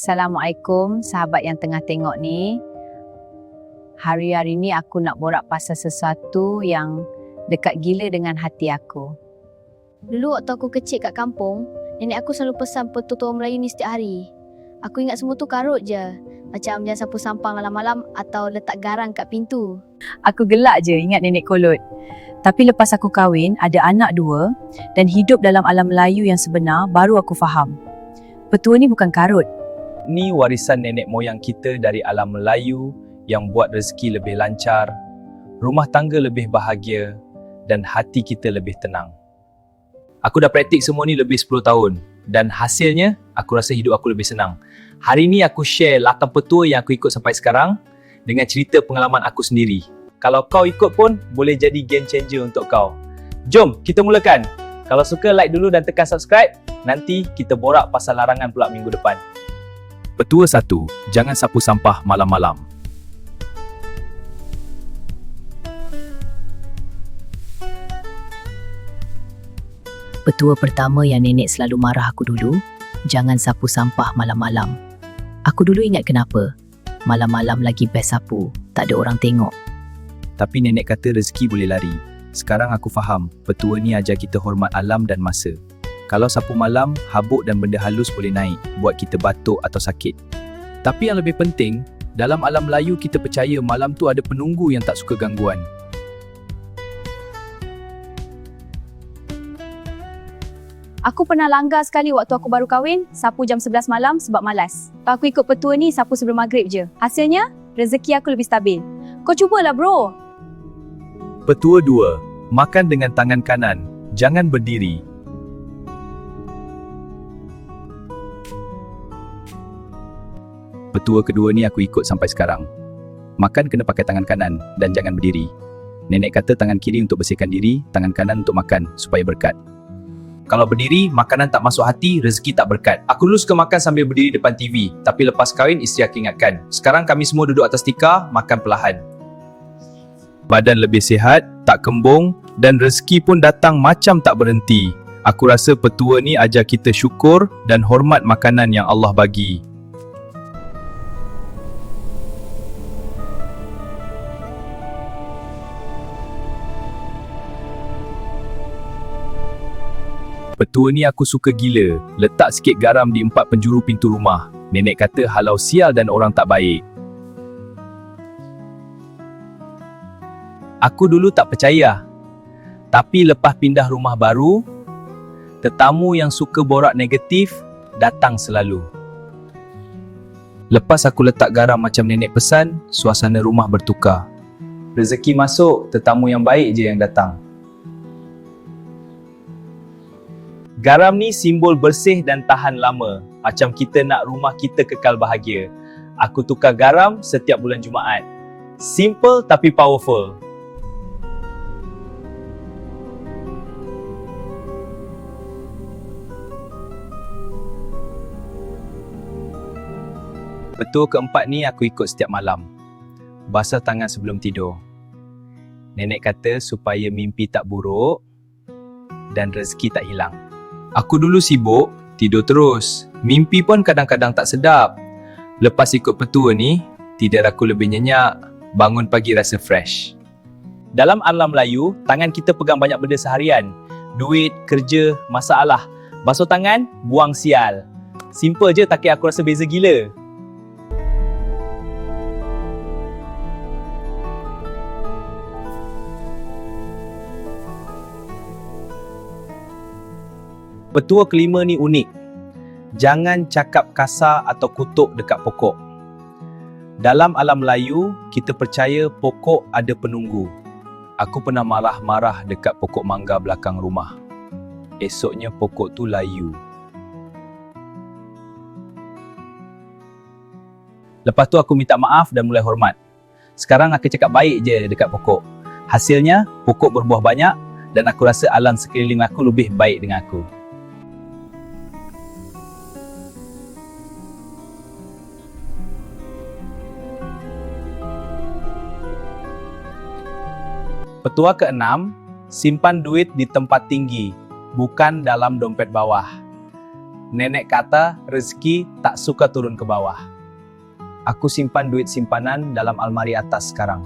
Assalamualaikum sahabat yang tengah tengok ni. Hari-hari ni aku nak borak pasal sesuatu yang dekat gila dengan hati aku. Dulu waktu aku kecil kat kampung, nenek aku selalu pesan petutur Melayu ni setiap hari. Aku ingat semua tu karut je. Macam jangan sapu sampah malam-malam atau letak garang kat pintu. Aku gelak je ingat nenek kolot. Tapi lepas aku kahwin, ada anak 2 dan hidup dalam alam Melayu yang sebenar, baru aku faham. Petua ni bukan karut. Ni warisan nenek moyang kita dari alam Melayu yang buat rezeki lebih lancar, rumah tangga lebih bahagia dan hati kita lebih tenang. Aku dah praktik semua ni lebih 10 tahun dan hasilnya aku rasa hidup aku lebih senang. Hari ni aku share 8 petua yang aku ikut sampai sekarang dengan cerita pengalaman aku sendiri. Kalau kau ikut pun boleh jadi game changer untuk kau. Jom kita mulakan. Kalau suka like dulu dan tekan subscribe. Nanti kita borak pasal larangan pula minggu depan. Petua 1. Jangan sapu sampah malam-malam. Petua pertama yang nenek selalu marah aku dulu, jangan sapu sampah malam-malam. Aku dulu ingat kenapa. Malam-malam lagi best sapu, tak ada orang tengok. Tapi nenek kata rezeki boleh lari. Sekarang aku faham, petua ni ajar kita hormat alam dan masa. Kalau sapu malam, habuk dan benda halus boleh naik, buat kita batuk atau sakit. Tapi yang lebih penting, dalam alam Melayu kita percaya malam tu ada penunggu yang tak suka gangguan. Aku pernah langgar sekali waktu aku baru kahwin, sapu jam 11 malam sebab malas. Lepas aku ikut petua ni, sapu sebelum maghrib je. Hasilnya, rezeki aku lebih stabil. Kau cubalah bro. Petua 2. Makan dengan tangan kanan, jangan berdiri. Petua kedua ni aku ikut sampai sekarang. Makan kena pakai tangan kanan dan jangan berdiri. Nenek kata tangan kiri untuk bersihkan diri, tangan kanan untuk makan supaya berkat. Kalau berdiri, makanan tak masuk hati, rezeki tak berkat. Aku dulu suka makan sambil berdiri depan TV, tapi lepas kahwin isteri aku ingatkan. Sekarang kami semua duduk atas tikar, makan perlahan. Badan lebih sihat, tak kembung dan rezeki pun datang macam tak berhenti. Aku rasa petua ni ajar kita syukur dan hormat makanan yang Allah bagi. Petua ni aku suka gila. Letak sikit garam di 4 penjuru pintu rumah. Nenek kata halau sial dan orang tak baik. Aku dulu tak percaya. Tapi lepas pindah rumah baru, tetamu yang suka borak negatif datang selalu. Lepas aku letak garam macam nenek pesan, suasana rumah bertukar. Rezeki masuk, tetamu yang baik je yang datang. Garam ni simbol bersih dan tahan lama. Macam kita nak rumah kita kekal bahagia. Aku tukar garam setiap bulan Jumaat. Simple tapi powerful. Petua keempat ni aku ikut setiap malam. Basuh tangan sebelum tidur. Nenek kata supaya mimpi tak buruk dan rezeki tak hilang. Aku dulu sibuk, tidur terus. Mimpi pun kadang-kadang tak sedap. Lepas ikut petua ni, tidur aku lebih nyenyak, bangun pagi rasa fresh. Dalam alam Melayu, tangan kita pegang banyak benda seharian. Duit, kerja, masalah. Basuh tangan, buang sial. Simple je tapi aku rasa beza gila. Petua kelima ni unik. Jangan cakap kasar atau kutuk dekat pokok. Dalam alam Melayu, kita percaya pokok ada penunggu. Aku pernah marah-marah dekat pokok mangga belakang rumah. Esoknya pokok tu layu. Lepas tu aku minta maaf dan mulai hormat. Sekarang aku cakap baik je dekat pokok. Hasilnya, pokok berbuah banyak dan aku rasa alam sekeliling aku lebih baik dengan aku. Petua ke-6, simpan duit di tempat tinggi, bukan dalam dompet bawah. nenek kata rezeki tak suka turun ke bawah. Aku simpan duit simpanan dalam almari atas sekarang.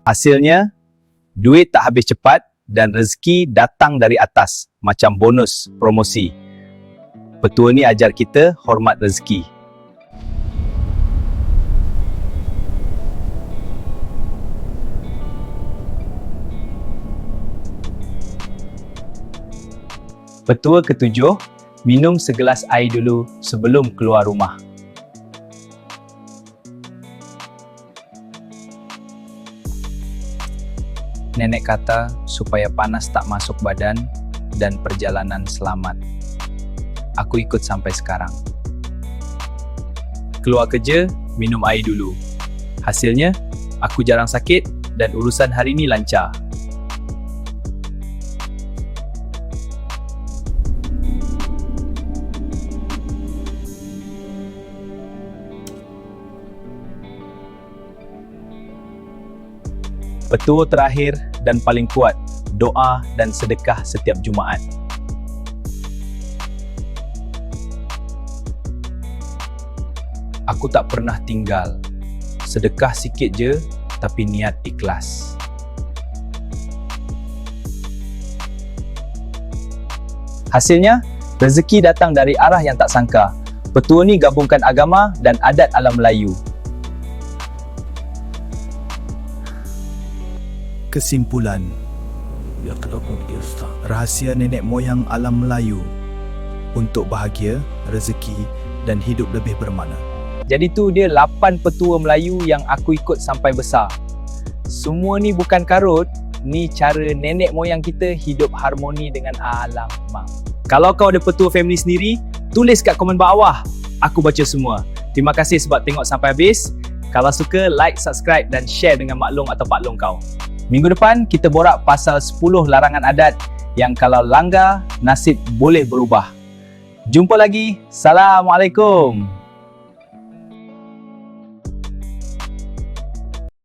Hasilnya, duit tak habis cepat dan rezeki datang dari atas macam bonus promosi. Petua ni ajar kita hormat rezeki. Petua ketujuh, minum segelas air dulu sebelum keluar rumah. Nenek kata supaya panas tak masuk badan dan perjalanan selamat. Aku ikut sampai sekarang. Keluar kerja, minum air dulu. Hasilnya, aku jarang sakit dan urusan hari ni lancar. Petua terakhir dan paling kuat, doa dan sedekah setiap Jumaat. Aku tak pernah tinggal. Sedekah sikit je, tapi niat ikhlas. Hasilnya, rezeki datang dari arah yang tak sangka. Petua ni gabungkan agama dan adat alam Melayu. Kesimpulan, rahsia nenek moyang alam Melayu untuk bahagia, rezeki dan hidup lebih bermakna. Jadi tu dia 8 petua Melayu yang aku ikut sampai besar. Semua ni bukan karut, ni cara nenek moyang kita hidup harmoni dengan alam. Kalau kau ada petua family sendiri, tulis kat komen bawah. Aku baca semua. Terima kasih sebab tengok sampai habis. Kalau suka, like, subscribe dan share dengan maklum atau paklong kau. Minggu depan, kita borak pasal 10 larangan adat yang kalau langgar, nasib boleh berubah. Jumpa lagi. Assalamualaikum.